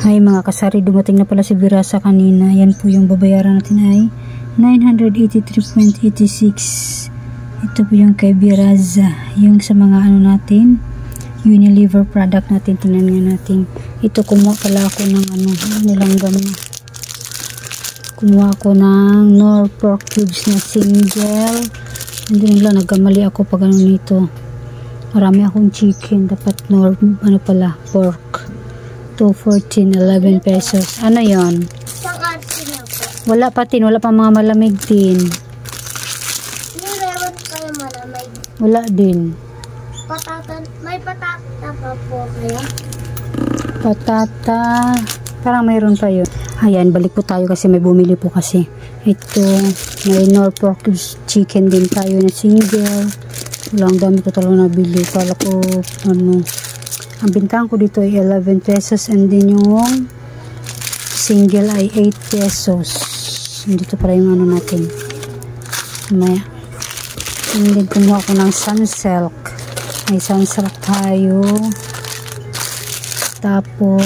Ay mga kasari, dumating na pala si Virasa kanina. Yan po yung babayaran natin ay 983.86. Ito po yung kay Virasa. Yung sa mga ano natin, Unilever product natin. Tingnan nga natin. Ito kumuha pala ako ng ano, nilanggam na. Kumuha ako ng Knorr pork cubes na single. Hindi lang, nagkamali ako pag ano nito. Marami akong chicken. Dapat Knorr, ano pala, pork. 214, 11 pesos. Ano yon? Wala pa tin, wala pa mga malamig tin. Meron kayo malamig? Wala din. Patata, may patata pa po kaya? Patata, parang mayroon pa yun. Ayan, balik po tayo kasi may bumili po kasi. Ito, may Knorr pork chicken din tayo na single. Walang dami ko talaga nabili. Kala ko, ano, ang bintahan ko dito ay 11 pesos and then yung single ay 8 pesos. Dito pala yung ano natin. Maya. And then kumuha ko ng Sunsilk. May Sunsilk tayo. Tapos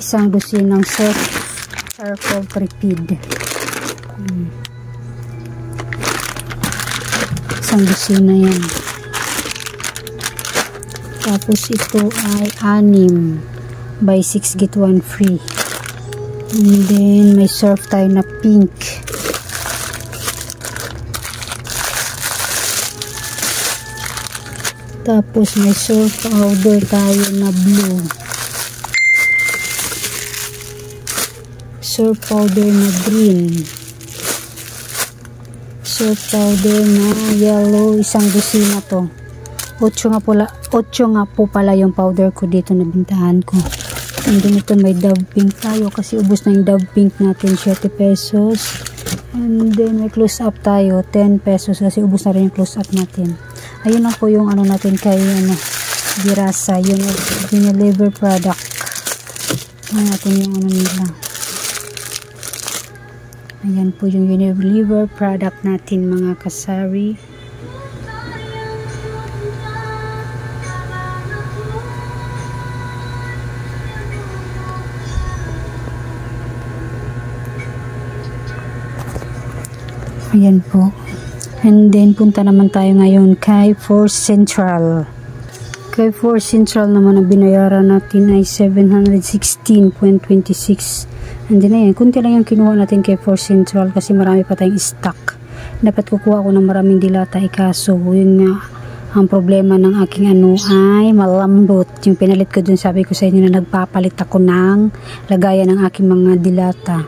isang dosin ng Circle Tripid. Isang dosin na yan. Tapos ito ay 6 buy 6 get 1 free. And then may surf tayo na pink. Tapos may surf powder tayo na blue. Surf powder na green. Surf powder na yellow. Isang dosina to. 8 nga po pala yung powder ko dito na bintahan ko. And then ito may Dove Pink tayo kasi ubos na yung Dove Pink natin, 7 pesos. And then may close up tayo, 10 pesos kasi ubos na rin yung close up natin. Ayun lang po yung ano natin kay Virasa, yung Unilever product. Tingnan natin yung ano nila. Ayan po yung Unilever product natin mga kasari. Ayan po. And then, punta naman tayo ngayon kay Force Central. Kay Force Central naman ang binayaran natin ay 716.26. And then, ayan, kunti lang yung kinuha natin kay Force Central kasi marami pa tayong stock. Dapat kukuha ko ng maraming dilata. Kaso, yun nga, ang problema ng aking ano ay malambot. Yung pinalit ko dun, sabi ko sa inyo na nagpapalit ako ng lagayan ng aking mga dilata.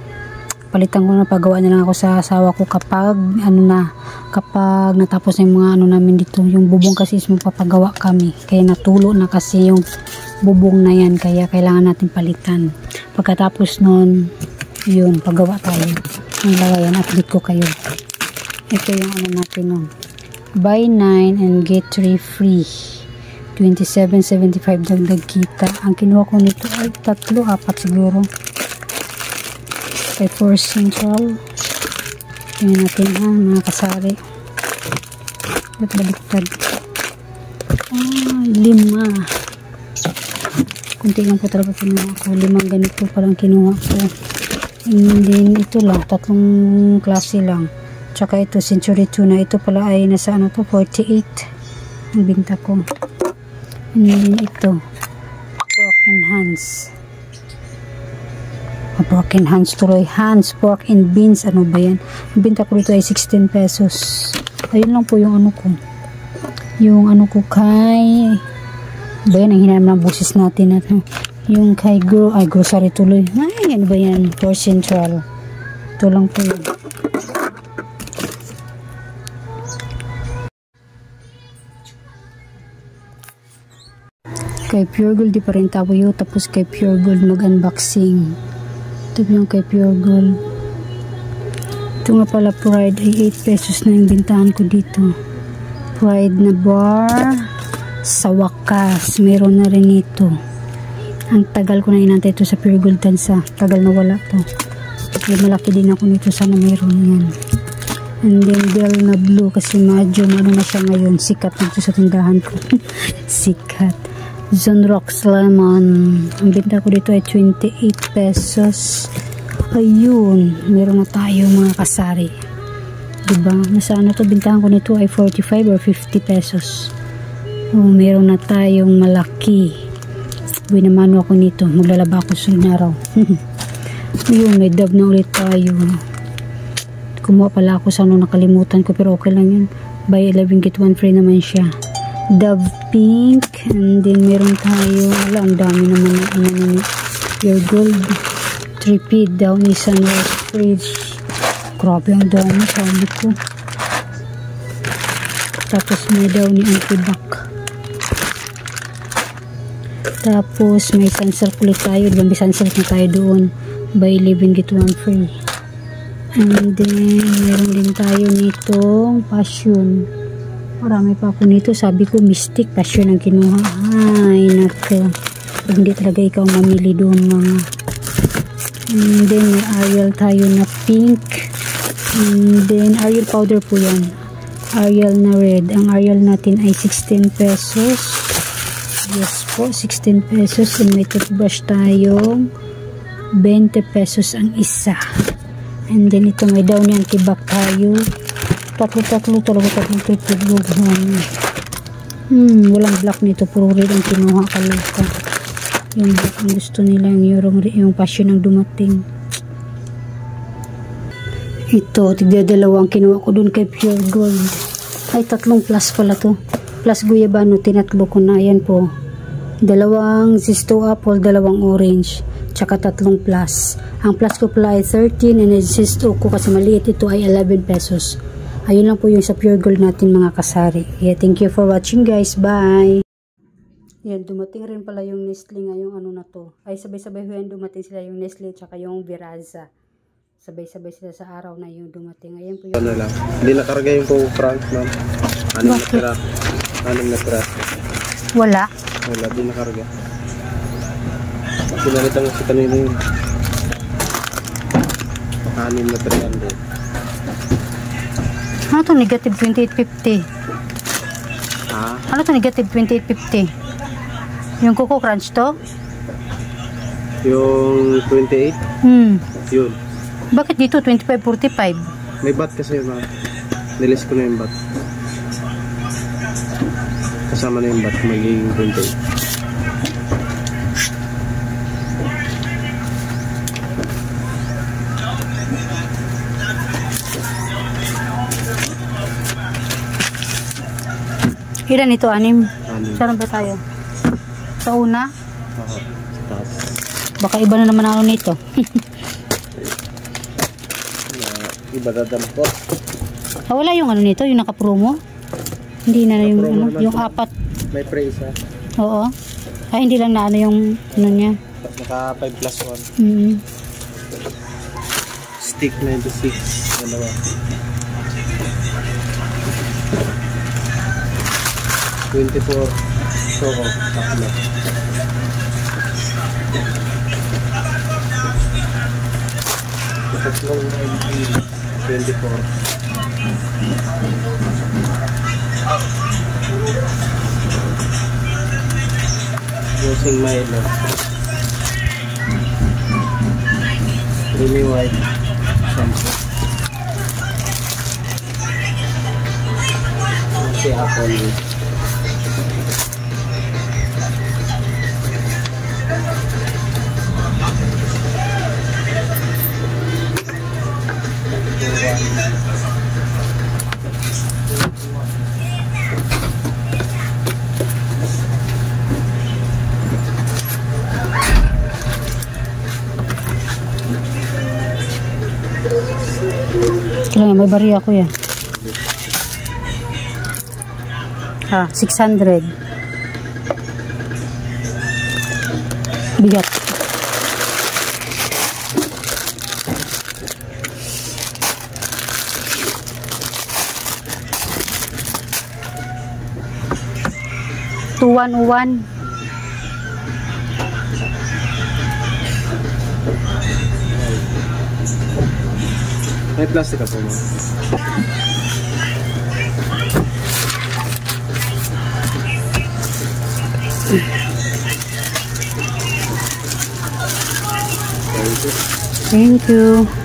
Palitan ko na, pagawa na lang ako sa asawa ko kapag ano na, kapag natapos na yung mga ano namin dito. Yung bubong kasi is magpapagawa kami, kaya natulo na kasi yung bubong na yan, kaya kailangan natin palitan. Pagkatapos nun, yun, pagawa tayo ang lagayan. Update ko kayo. Ito yung ano natin nun, buy 9 and get 3 free, 27.75 dagdag kita. Ang kinuha ko nito ay 3-4 siguro kay Force Central. Tingnan natin ha mga kasari. Ba't baliktad? 5. Kunti lang po talaga kinuha ko. 5 ganito palang kinuha ko. And then ito lang, 3 klase lang. Tsaka ito Century Tuna. Ito pala ay nasa ano to, 48 ang binta ko. And then ito Broken Hands. Broken Hands tuloy. Hands, pork and beans. Ano ba yan? Ang binta ko dito ay 16 pesos. Ayun lang po yung ano ko. Yung ano ko kay... Ba yan? Ang hinanam ng busis natin. Yung kay grocery tuloy. Ay, ano ba yan? Force Central. Ito lang po yun. Kay Pure Gold di pa rin tayo. Tapos kay Pure Gold mag-unboxing. Ito yung kay Pure Gold. Ito nga pala Pride ay 8 pesos na yung bintahan ko dito. Pride na bar. Sa wakas, meron na rin ito. Ang tagal ko na inantay ito sa Pure Gold Tansa. Tagal na wala to. Kaya malaki din ako nito. Sana meron yan. And then Bell na blue kasi medyo ano na siya ngayon. Sikat dito sa tindahan ko. Sikat. Zonrox Lemon. Ang benta ko dito ay 28 pesos. Ayun, meron na tayo mga kasari. Diba? Nasaan na to? Bintahan ko nito ay 45 or 50 pesos. Oh, meron na tayong malaki. Binamano ako nito. Maglalaba ako sa araw. Ayun, may dab na ulit tayo. Kumuha pala ako sa nakalimutan ko, pero okay lang yun. Buy 11 get 1 free naman siya. Dove pink, and then meron tayo, wala, ang dami naman ng Pure Gold Tripid daw ni Sunrise Fridge. Grabe ang dami, sabi ko. Tapos may daw ni Antibac. Tapos may sunsilk ulit tayo, diba may sunsilk na tayo doon. Buy 11 get 1 free. And then meron din tayo nitong Passion. Marami pa ako nito. Sabi ko Mystic Passion ang kinuha. Ay nako, hindi talaga ikaw mamili doon mga. And then may Ariel tayo na pink. And then Ariel powder po yan. Ariel na red. Ang Ariel natin ay 16 pesos. Yes po, 16 pesos. And may toothbrush tayong 20 pesos ang isa. And then ito may daw ni Antibac tayo. Tatlo talaga, tatlong toothbrush. Walang black nito, puro red ang kinuha, kaluka. Yung black ang gusto nila, yung Passion ang dumating. Ito, tigdadalawang kinuha ko dun kay Pure Gold. Ay, 3 plus pala to. Plus guyabano, tinatlo ko na. Ayan po. 2 Zisto apple, 2 orange, tsaka 3 plus. Ang plus ko pala ay 13, and Zisto ko kasi maliit ito ay 11 pesos. Ayun lang po yung sa Pure Gold natin mga kasari. Yeah, thank you for watching guys. Bye! Yan, dumating rin pala yung Nestle ngayong ano na to. Ay, sabay-sabay yan dumating sila yung Nestle tsaka yung Viraza. Sabay-sabay sila sa araw na yung dumating. Ayan po yung... Ano lang, hindi nakarga yung po Frank, ma'am. Anong natira? Wala. Wala, di nakarga. Pinalitan ko si kanina yun. 6 na 300. Ano to negative 2850? Ha? Ano to negative 2850? Yung Coco Crunch to? Yung 28? Yun. Bakit dito 2545? May bat kasi yun, ma'am. Nilis ko na yung bat. Kasama na yung bat, magiging 28. Ilan ito? 6? 6. Saan ba tayo? Sa una? Oo. Tapos. Baka iba na naman ako nito. Iba na dampot. Wala yung ano nito, yung naka-promo? Hindi na yung ano, yung 4. May pre isa. Oo. Ay, hindi lang na ano yung ano niya. Naka 5 plus 1. Stick 96. Dalawa. 24 Choco, tatlo. Tatlong 24. Using Milo. Creamy white. Shampoo. Si Apple. Kailangan may bariya ko yan. 600. Bigat. Uwan. May plastic ako mo. Thank you. Thank you.